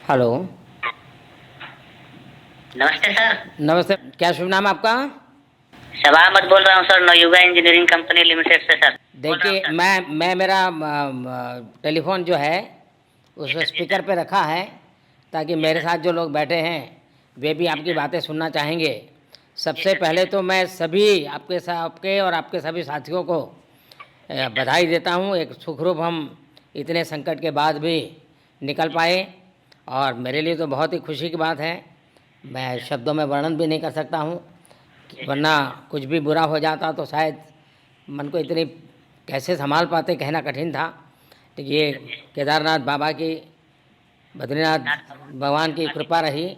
Hello. नमस्ते sir. नमस्ते, क्या शुभ नाम आपका? शबा अहमद बोल रहा हूँ sir, Navayuga engineering company limited से सर। बोल रहा हूँ देखिए, सर। मैं मेरा टेलीफोन जो है उस जी सर, जी स्पीकर सर। पे रखा है ताकि जी मेरे सर। साथ जो लोग बैठे हैं वे भी जी आपकी सर। बातें सुनना चाहेंगे। जी सबसे सर, जी पहले सर। तो मैं सभी आपके और आपके सभी साथियों को जी सर। बधाई देता हूँ। एक सुखरूप हम इतने संकट के बाद भी निकल जी पाए सर। और मेरे लिए तो बहुत ही खुशी की बात है। जी मैं सर। शब्दों में वर्णन भी नहीं कर सकता हूँ, जी सर। वरना कुछ भी बुरा हो जाता तो शायद मन को इतनी कैसे संभाल पाते, कहना कठिन था। तो जी ये सर। जी सर। केदारनाथ बाबा की, बद्रीनाथ नाथ भगवान भगवान की आशीष कृपा है। रही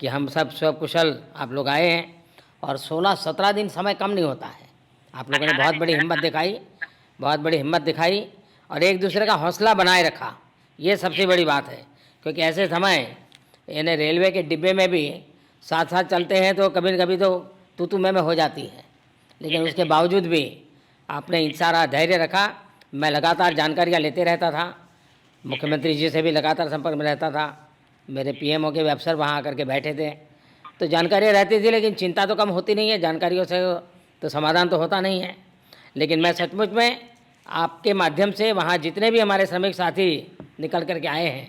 कि हम सब कुशल आप लोग आए हैं। और 16-17 दिन समय कम नहीं होता है। आप लोगों ने 18 बहुत दिन बड़ी सर। हिम्मत दिखाई, बहुत बड़ी हिम्मत दिखाई और एक जी दूसरे का सर। हौसला बनाए रखा। ये जी सबसे सर। बड़ी बात है, क्योंकि जी ऐसे सर। समय यानी रेलवे के डिब्बे में भी साथ साथ जी चलते हैं तो कभी न कभी तो तू मैं हो जाती है, जी लेकिन सर। उसके जी सर। बावजूद भी आपने जी सर। सारा धैर्य रखा। मैं लगातार जी सर। जानकारियाँ लेते रहता था, जी सर। मुख्यमंत्री जी से भी लगातार संपर्क में रहता था। मेरे जी सर। पीएमओ के भी अफसर वहाँ आकर के बैठे थे, तो जानकारियाँ रहती थी, लेकिन चिंता तो कम होती नहीं है। जानकारियों से तो समाधान तो होता नहीं है। लेकिन जी मैं सर। सचमुच में आपके माध्यम से वहाँ जितने भी हमारे श्रमिक साथी निकल कर के आए हैं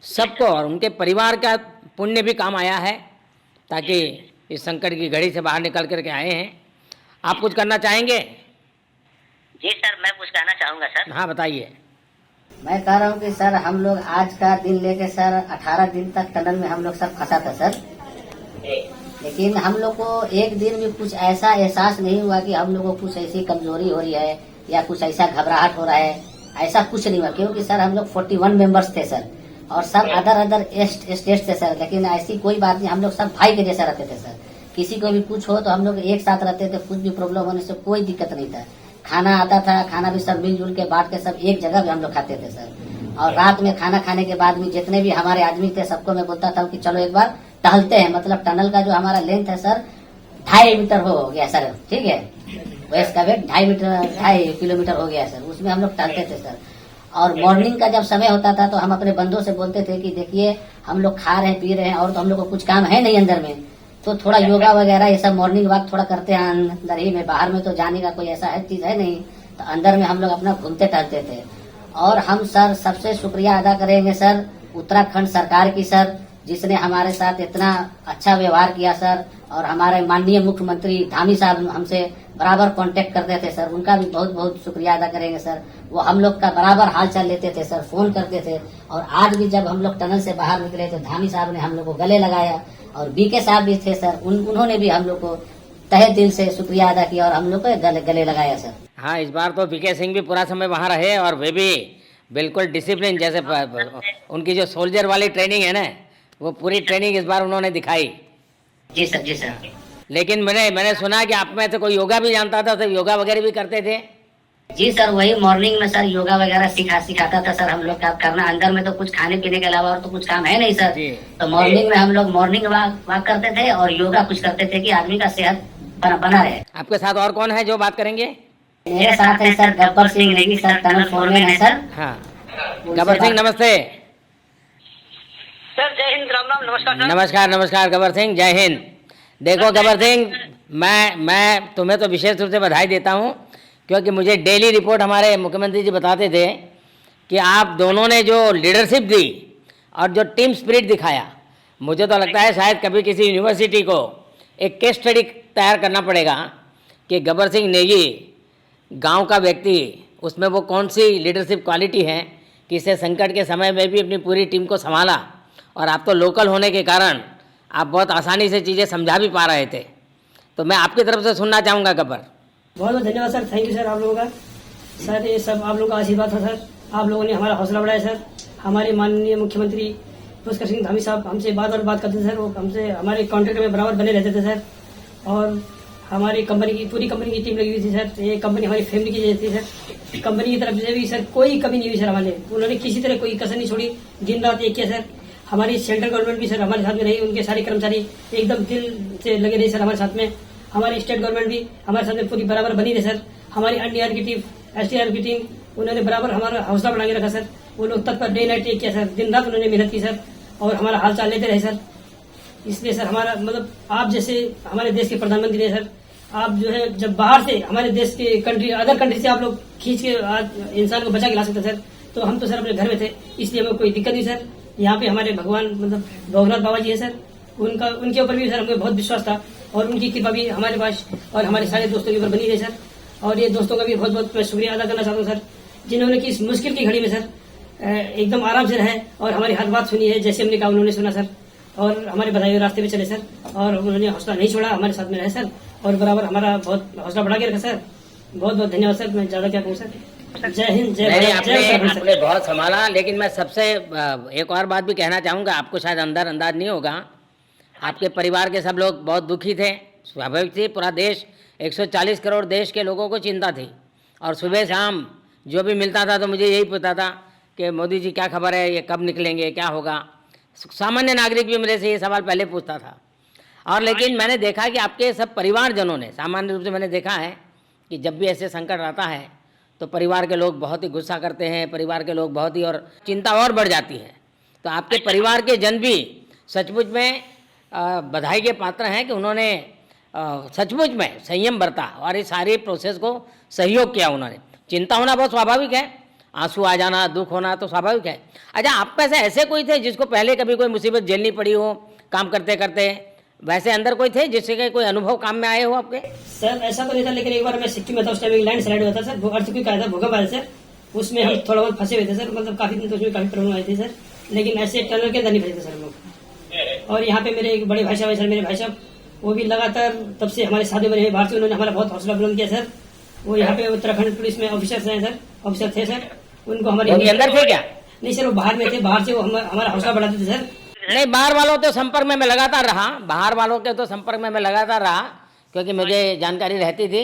जी सबको सर। और उनके परिवार का पुण्य भी काम आया है, जी ताकि सर। इस संकट की घड़ी से बाहर निकल कर के आए हैं। आप जी कुछ सर। करना चाहेंगे? जी सर, मैं कुछ कहना चाहूँगा सर। हाँ, बताइए। मैं कह रहा हूँ कि सर हम लोग आज का दिन लेके सर 18 दिन तक टनल में हम लोग सब फंसा था सर। जी। लेकिन हम लोग को एक दिन भी कुछ ऐसा एहसास नहीं हुआ कि हम लोग को कुछ ऐसी कमजोरी हो रही है या कुछ ऐसा घबराहट हो रहा है। ऐसा कुछ नहीं हुआ, क्योंकि सर हम लोग 41 मेंबर्स थे सर, और सब अदर स्टेट थे सर। लेकिन ऐसी कोई बात नहीं, हम लोग सब भाई के जैसा रहते थे सर। किसी को भी कुछ हो तो हम लोग एक साथ रहते थे, कुछ भी प्रॉब्लम होने से कोई दिक्कत नहीं था। खाना आता था, खाना भी सब मिलजुल के बांट के सब एक जगह भी हम लोग खाते थे सर। और रात में खाना खाने के बाद भी जितने भी हमारे आदमी थे सबको मैं बोलता था कि चलो एक बार टहलते हैं। मतलब टनल का जो हमारा लेंथ है सर 2.5 मीटर हो गया सर, ठीक है। वेस्ट का वेट 2.5 किलोमीटर हो गया सर, उसमें हम लोग टहलते थे सर। और मॉर्निंग का जब समय होता था तो हम अपने बंदों से बोलते थे कि देखिए हम लोग खा रहे हैं पी रहे हैं और तो हम लोग को कुछ काम है नहीं अंदर में, तो थोड़ा योगा वगैरह ये सब मॉर्निंग वॉक थोड़ा करते हैं अंदर ही में। बाहर में तो जाने का कोई ऐसा है चीज है नहीं, तो अंदर में हम लोग अपना घूमते टहलते थे। और हम सर सबसे शुक्रिया अदा करेंगे सर उत्तराखंड सरकार की सर, जिसने हमारे साथ इतना अच्छा व्यवहार किया सर। और हमारे माननीय मुख्यमंत्री धामी साहब हमसे बराबर कांटेक्ट करते थे सर, उनका भी बहुत बहुत शुक्रिया अदा करेंगे सर। वो हम लोग का बराबर हाल चाल लेते थे सर, फोन करते थे। और आज भी जब हम लोग टनल से बाहर निकले तो धामी साहब ने हम लोग को गले लगाया, और बीके साहब भी थे सर, उन्होंने भी हम लोग को तहे दिल से शुक्रिया अदा किया और हम लोग को गले लगाया सर। हाँ, इस बार तो बीके सिंह भी पूरा समय वहाँ रहे और वे भी बिल्कुल डिसिप्लिन, जैसे उनकी जो सोल्जर वाली ट्रेनिंग है ना, वो पूरी ट्रेनिंग इस बार उन्होंने दिखाई। जी सर। जी सर। लेकिन मैंने सुना कि आप में से कोई योगा भी जानता था, तो योगा वगैरह भी करते थे? जी सर, वही मॉर्निंग में सर योगा वगैरह सिखाता था सर हम लोग का करना। अंदर में तो कुछ खाने पीने के अलावा और तो कुछ काम है नहीं सर। जी। तो मॉर्निंग में हम लोग मॉर्निंग वॉक करते थे और योगा कुछ करते थे कि आदमी का सेहत बना रहे। आपके साथ और कौन है जो बात करेंगे? मेरे साथ है sir Gabbar Singh Negi sir, tunnel foreman है सर। हाँ, गब्बर सिंह नमस्ते। सर जय हिंद, राम राम, नमस्कार सर। नमस्कार नमस्कार गब्बर सिंह, जय हिंद। देखो गब्बर सिंह, मैं तुम्हें तो विशेष रूप से बधाई देता हूँ, क्योंकि मुझे डेली रिपोर्ट हमारे मुख्यमंत्री जी बताते थे कि आप दोनों ने जो लीडरशिप दी और जो टीम स्पिरिट दिखाया, मुझे तो लगता है शायद कभी किसी यूनिवर्सिटी को एक केस स्टडी तैयार करना पड़ेगा कि गब्बर सिंह नेगी गांव का व्यक्ति, उसमें वो कौन सी लीडरशिप क्वालिटी है कि इसे संकट के समय में भी अपनी पूरी टीम को संभाला। और आप तो लोकल होने के कारण आप बहुत आसानी से चीज़ें समझा भी पा रहे थे। तो मैं आपकी तरफ से सुनना चाहूँगा गब्बर। बहुत बहुत धन्यवाद सर, थैंक यू सर आप लोगों का। सर ये सब आप लोगों का आशीर्वाद था सर, आप लोगों ने हमारा हौसला बढ़ाया सर। हमारे माननीय मुख्यमंत्री पुष्कर सिंह धामी साहब हमसे बात करते थे सर, वो हमसे हमारे कॉन्ट्रैक्ट में बराबर बने रहते थे सर। और हमारी कंपनी की पूरी कंपनी की टीम लगी हुई थी सर, ये कंपनी हमारी फैमिली की जैसी थी सर। कंपनी की तरफ से भी सर कोई कमी नहीं हुई सर हमारे, उन्होंने किसी तरह कोई कसर नहीं छोड़ी, दिन रात एक किया सर। हमारी सेंट्रल गवर्नमेंट भी सर हमारे साथ में रही, उनके सारे कर्मचारी एकदम दिल से लगे रहे सर हमारे साथ में। हमारी स्टेट गवर्नमेंट भी हमारे साथ में पूरी बराबर बनी रही सर। हमारी एनडीआर की टीम, एसडीआर की टीम, उन्होंने बराबर हमारा हौसला बढ़ा के रखा सर। वो लोग तत्पर डे नाइट एक किया सर, दिन रात उन्होंने मेहनत की सर। और हमारा हाल चाल लेते रहे सर। इसलिए सर हमारा मतलब आप जैसे हमारे देश के प्रधानमंत्री है सर, आप जो है जब बाहर से हमारे देश के कंट्री अदर कंट्री से आप लोग खींच के आज इंसान को बचा के ला सकते सर, तो हम तो सर अपने घर में थे, इसलिए हमें कोई दिक्कत नहीं सर। यहाँ पे हमारे भगवान मतलब भोगनाथ बाबा जी है सर, उनके ऊपर भी सर हमें बहुत विश्वास था और उनकी कृपा भी हमारे पास और हमारे सारे दोस्तों के ऊपर बनी रही सर। और ये दोस्तों का भी बहुत बहुत मैं शुक्रिया अदा करना चाहता हूँ सर, जिन्होंने कि इस मुश्किल की घड़ी में सर एकदम आराम से रहे और हमारी हर बात सुनी है, जैसे हमने कहा उन्होंने सुना सर, और हमारे बताए हुए रास्ते पे चले सर, और उन्होंने हौसला नहीं छोड़ा, हमारे साथ में रहे सर, और बराबर हमारा बहुत हौसला बढ़ा के रखा सर। बहुत बहुत धन्यवाद सर, मैं ज्यादा क्या कहूँ सर। जय हिंद, जय नहीं, भारत, जय उत्तराखंड आपने सर। बहुत संभाला, लेकिन मैं सबसे एक और बात भी कहना चाहूँगा, आपको शायद अंदाज नहीं होगा, आपके परिवार के सब लोग बहुत दुखी थे, स्वाभाविक थी, पूरा देश 140 करोड़ देश के लोगों को चिंता थी, और सुबह शाम जो भी मिलता था तो मुझे यही पता था कि मोदी जी क्या खबर है, ये कब निकलेंगे, क्या होगा। सामान्य नागरिक भी मेरे से ये सवाल पहले पूछता था। और लेकिन मैंने देखा कि आपके सब परिवारजनों ने, सामान्य रूप से मैंने देखा है कि जब भी ऐसे संकट आता है तो परिवार के लोग बहुत ही गुस्सा करते हैं, परिवार के लोग बहुत ही, और चिंता और बढ़ जाती है। तो आपके परिवार के जन भी सचमुच में बधाई के पात्र हैं कि उन्होंने सचमुच में संयम बरता और इस सारी प्रोसेस को सहयोग किया उन्होंने। चिंता होना बहुत स्वाभाविक है, आंसू आ जाना, दुख होना तो स्वाभाविक है। अच्छा, आप में से ऐसे कोई थे जिसको पहले कभी कोई मुसीबत झेलनी पड़ी हो काम करते करते, वैसे अंदर कोई थे जिससे कि कोई अनुभव काम में आए हो आपके? सर ऐसा तो नहीं था, लेकिन एक बार मैं सिक्किम में था, उस टाइम एक लैंड स्लाइड हुआ था सर, अर्थक्वेक आया था, भूकंप आया सर, उसमें हम थोड़ा बहुत फंसे हुए थे सर, मतलब काफी दिन तो उसमें काफी प्रॉब्लम आई थी सर, लेकिन ऐसे टनल के अंदर नहीं फंसे थे सर हम लोग। और यहाँ पे मेरे एक बड़े भाई साहब है सर, मेरे भाई साहब वो भी लगातार तब से हमारे साथ में रहे बाहर से, उन्होंने हमारा बहुत हौसला बुलंद किया सर। वो यहाँ पे उत्तराखंड पुलिस में ऑफिसर्स हैं सर, ऑफिसर थे सर, उनको हमारे अंदर थे क्या? नहीं सर, वो बाहर में थे, बाहर से वो हमारा हौसला बढ़ाते थे सर। नहीं, बाहर वालों के संपर्क में मैं लगातार रहा, बाहर वालों के तो संपर्क में मैं लगातार रहा, क्योंकि मुझे जानकारी रहती थी।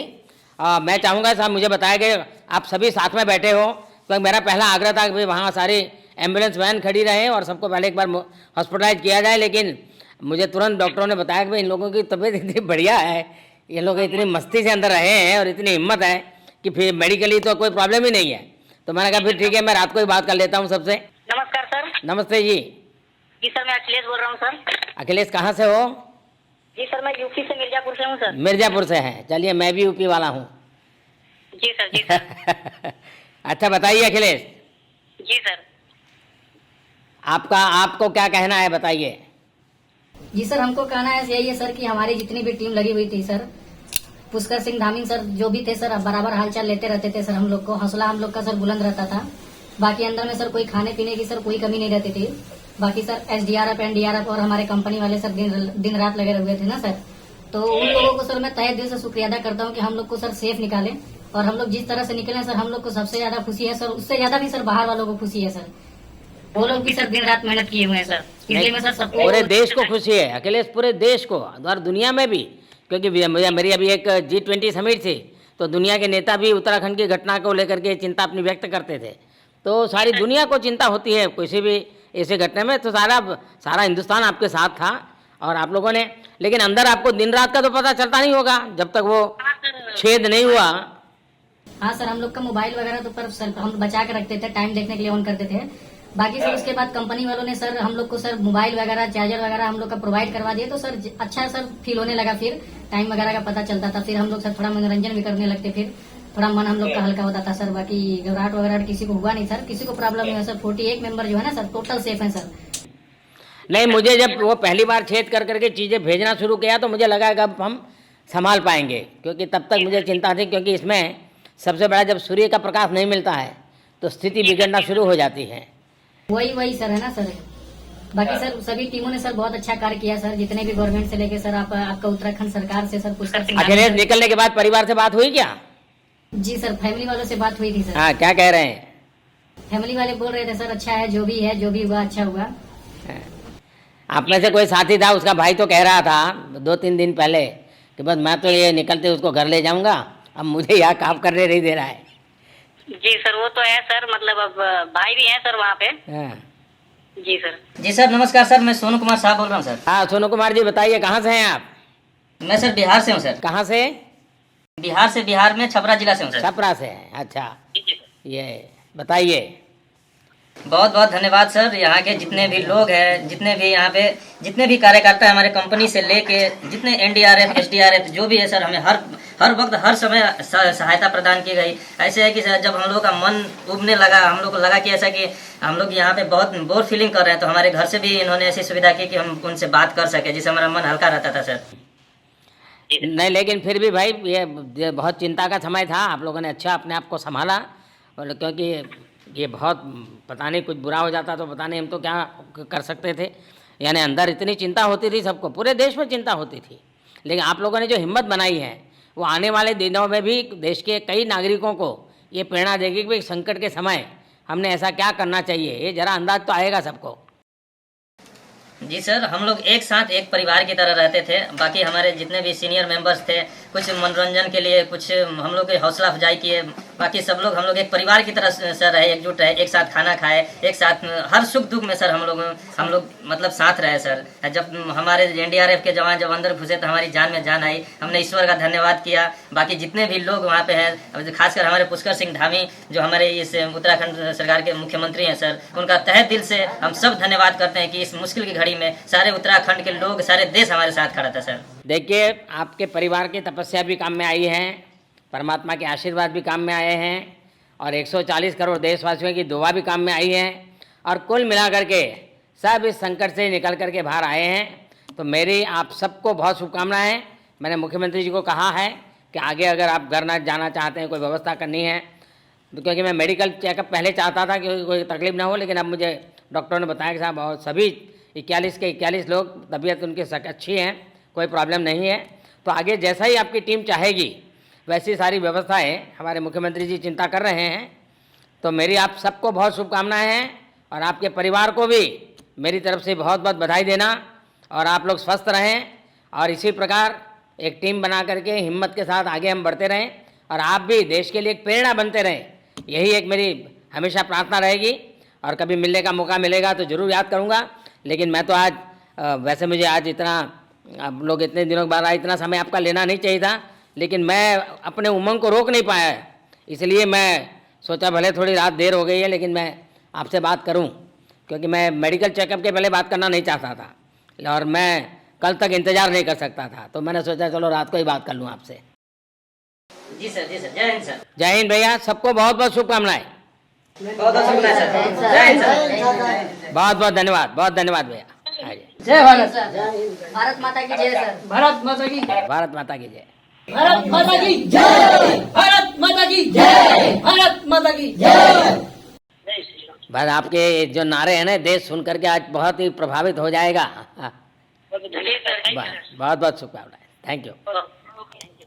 मैं चाहूँगा साहब, मुझे बताया कि आप सभी साथ में बैठे हो, क्योंकि मेरा पहला आग्रह था कि वहाँ सारी एम्बुलेंस वैन खड़ी रहे और सबको पहले एक बार हॉस्पिटलाइज किया जाए, लेकिन मुझे तुरंत डॉक्टरों ने बताया कि भाई इन लोगों की तबीयत इतनी बढ़िया है, ये लोग इतनी मस्ती से अंदर रहे हैं और इतनी हिम्मत है कि फिर मेडिकली तो कोई प्रॉब्लम ही नहीं है। तो मैंने कहा फिर ठीक है, मैं रात को ही बात कर लेता हूँ सबसे। नमस्कार सर। नमस्ते जी। जी सर, मैं अखिलेश बोल रहा हूँ सर। अखिलेश कहाँ से हो? जी सर, मैं यूपी से मिर्जापुर से हूँ सर। मिर्जापुर से हैं, चलिए मैं भी यूपी वाला हूँ। जी सर, जी सर। अच्छा बताइए अखिलेश, जी सर। आपको क्या कहना है, बताइए। जी सर, हमको कहना है यही है सर कि हमारी जितनी भी टीम लगी हुई थी सर, पुष्कर सिंह धामी सर जो भी थे सर, बराबर हालचाल लेते रहते थे सर, हम लोग को हौसला हम लोग का सर बुलंद रहता था। बाकी अंदर में सर कोई खाने पीने की सर कोई कमी नहीं रहती थी। बाकी सर SDRF NDRF और हमारे कंपनी वाले सर दिन रात लगे हुए थे ना सर, तो उन लोगों को सर मैं तहे दिल से शुक्रिया अदा करता हूँ कि हम लोग को सर सेफ निकाले, और हम लोग जिस तरह से निकले सर, हम लोग को सबसे ज्यादा खुशी है सर, उससे ज्यादा भी सर बाहर वालों को खुशी है सर, वो लोग भी सर दिन रात मेहनत किए हुए हैं सर, इसलिए मैं सर सबको पूरे देश को खुशी है अखिलेश, पूरे देश को और दुनिया में भी, क्योंकि मेरी अभी एक G20 समिट थी, तो दुनिया के नेता भी उत्तराखंड की घटना को लेकर के चिंता अपनी व्यक्त करते थे। तो सारी दुनिया को चिंता होती है किसी भी ऐसे घटने में, तो सारा हिंदुस्तान आपके साथ था और आप लोगों ने, लेकिन अंदर आपको दिन रात का तो पता चलता नहीं होगा जब तक वो छेद नहीं हुआ। हाँ सर, हम लोग का मोबाइल वगैरह तो पर सर हम बचा के रखते थे, टाइम देखने के लिए ऑन करते थे। बाकी सर उसके बाद कंपनी वालों ने सर हम लोग को सर मोबाइल वगैरह चार्जर वगैरह हम लोग का प्रोवाइड करवा दिए, तो सर अच्छा सर फील होने लगा, फिर टाइम वगैरह का पता चलता था, फिर हम लोग सर थोड़ा मनोरंजन भी करने लगते, फिर थोड़ा मन हम लोग का हल्का होता था सर। बाकी घबराहट वगैरह किसी को हुआ नहीं सर, किसी को प्रॉब्लम नहीं है सर। 48 मेंबर जो है ना सर टोटल सेफ है सर। नहीं, मुझे जब वो पहली बार छेद कर करके चीज़ें भेजना शुरू किया तो मुझे लगा कि अब हम संभाल पाएंगे, क्योंकि तब तक मुझे चिंता थी, क्योंकि इसमें सबसे बड़ा जब सूर्य का प्रकाश नहीं मिलता है तो स्थिति बिगड़ना शुरू हो जाती है। वही सर है ना सर। बाकी सर सभी टीमों ने सर बहुत अच्छा कार्य किया सर, जितने भी गवर्नमेंट से लेके सर आपका उत्तराखंड सरकार से सर पुष्कर सिंह अखिलेश निकलने के बाद परिवार से बात हुई क्या? जी सर, फैमिली वालों से बात हुई थी सर। हाँ, क्या कह रहे हैं? फैमिली वाले बोल रहे थे सर अच्छा है, जो भी हुआ अच्छा हुआ। आप में से कोई साथी था, उसका भाई तो कह रहा था 2-3 दिन पहले कि बस मैं तो ये निकलते उसको घर ले जाऊंगा, अब मुझे यहाँ काम करने नहीं दे रहा है। जी सर, वो तो है सर, मतलब अब भाई भी हैं सर वहाँ पे। हाँ। जी सर। जी सर, नमस्कार सर, मैं सोनू कुमार साहब बोल रहा हूँ सर। हाँ, सोनू कुमार जी बताइए, कहाँ से हैं आप? मैं सर बिहार से हूँ सर। कहाँ से? बिहार में छपरा जिला से हूँ सर। छपरा से हैं, अच्छा। जी सर। ये बताइए। बहुत बहुत धन्यवाद सर। यहाँ के जितने भी लोग हैं, जितने भी यहाँ पे जितने भी कार्यकर्ता हैं, हमारे कंपनी से लेके जितने एनडीआरएफ एसडीआरएफ जो भी है सर, हमें हर वक्त हर समय सहायता प्रदान की गई। ऐसे है कि सर जब हम लोग का मन उबने लगा, हम लोग को लगा कि ऐसा कि हम लोग यहाँ पे बहुत बोर फीलिंग कर रहे हैं, तो हमारे घर से भी इन्होंने ऐसी सुविधा की कि हम उनसे बात कर सके, जिससे हमारा मन हल्का रहता था सर। नहीं, लेकिन फिर भी भाई ये बहुत चिंता का समय था, आप लोगों ने अच्छा अपने आप को संभाला। और क्योंकि ये बहुत पता नहीं कुछ बुरा हो जाता तो पता नहीं हम तो क्या कर सकते थे। यानी अंदर इतनी चिंता होती थी, सबको पूरे देश में चिंता होती थी, लेकिन आप लोगों ने जो हिम्मत बनाई है वो आने वाले दिनों में भी देश के कई नागरिकों को ये प्रेरणा देगी कि भाई संकट के समय हमने ऐसा क्या करना चाहिए। ये जरा अंदाज तो आएगा सबको। जी सर, हम लोग एक साथ एक परिवार की तरह रहते थे। बाकी हमारे जितने भी सीनियर मेंबर्स थे, कुछ मनोरंजन के लिए, कुछ हम लोग के हौसला अफजाई किए। बाकी सब लोग हम लोग एक परिवार की तरह सर रहे, एकजुट रहे, एक साथ खाना खाए, एक साथ हर सुख दुख में सर हम लोग मतलब साथ रहे सर। जब हमारे एनडीआरएफ के जवान जब अंदर घुसे तो हमारी जान में जान आई, हमने ईश्वर का धन्यवाद किया। बाकी जितने भी लोग वहाँ पे हैं, खासकर हमारे पुष्कर सिंह धामी जो हमारे इस उत्तराखंड सरकार के मुख्यमंत्री हैं सर, उनका तहे दिल से हम सब धन्यवाद करते हैं कि इस मुश्किल की घड़ी में सारे उत्तराखंड के लोग, सारे देश हमारे साथ खड़ा था सर। देखिए, आपके परिवार की तपस्या भी काम में आई है, परमात्मा के आशीर्वाद भी काम में आए हैं, और 140 करोड़ देशवासियों की दुआ भी काम में आई है, और कुल मिलाकर के सब इस संकट से निकल करके बाहर आए हैं। तो मेरी आप सबको बहुत शुभकामनाएं। मैंने मुख्यमंत्री जी को कहा है कि आगे अगर आप घर ना जाना चाहते हैं, कोई व्यवस्था करनी है तो, क्योंकि मैं मेडिकल चेकअप पहले चाहता था कि कोई तकलीफ ना हो, लेकिन अब मुझे डॉक्टर ने बताया कि साहब और सभी 41 के 41 लोग तबीयत उनकी अच्छी हैं, कोई प्रॉब्लम नहीं है। तो आगे जैसा ही आपकी टीम चाहेगी वैसी सारी व्यवस्थाएं हमारे मुख्यमंत्री जी चिंता कर रहे हैं। तो मेरी आप सबको बहुत शुभकामनाएं हैं, और आपके परिवार को भी मेरी तरफ से बहुत बहुत बधाई देना, और आप लोग स्वस्थ रहें, और इसी प्रकार एक टीम बना करके हिम्मत के साथ आगे हम बढ़ते रहें, और आप भी देश के लिए एक प्रेरणा बनते रहें। यही एक मेरी हमेशा प्रार्थना रहेगी, और कभी मिलने का मौका मिलेगा तो ज़रूर याद करूँगा। लेकिन मैं तो आज वैसे मुझे आज इतना, आप लोग इतने दिनों के बाद आए, इतना समय आपका लेना नहीं चाहिए था, लेकिन मैं अपने उमंग को रोक नहीं पाया, इसलिए मैं सोचा भले थोड़ी रात देर हो गई है लेकिन मैं आपसे बात करूं, क्योंकि मैं मेडिकल चेकअप के पहले बात करना नहीं चाहता था, और मैं कल तक इंतज़ार नहीं कर सकता था। तो मैंने सोचा चलो रात को ही बात कर लूँ आपसे। जी सर, जी सर, जय हिंद सर। जय हिंद भैया, सबको बहुत बहुत शुभकामनाएं। बहुत बहुत शुक्रिया सर, जय हिंद सर। बहुत बहुत धन्यवाद, बहुत धन्यवाद भैया। आइए। जय भारत। भारत माता की जय सर। भारत माता की भारत माता की जय। भारत माता की जय। भारत माता की जय। भारत माता की जय। बस आपके जो नारे हैं ना, देश सुन करके आज बहुत ही प्रभावित हो जाएगा। बहुत बहुत शुभकामनाएं। Thank you.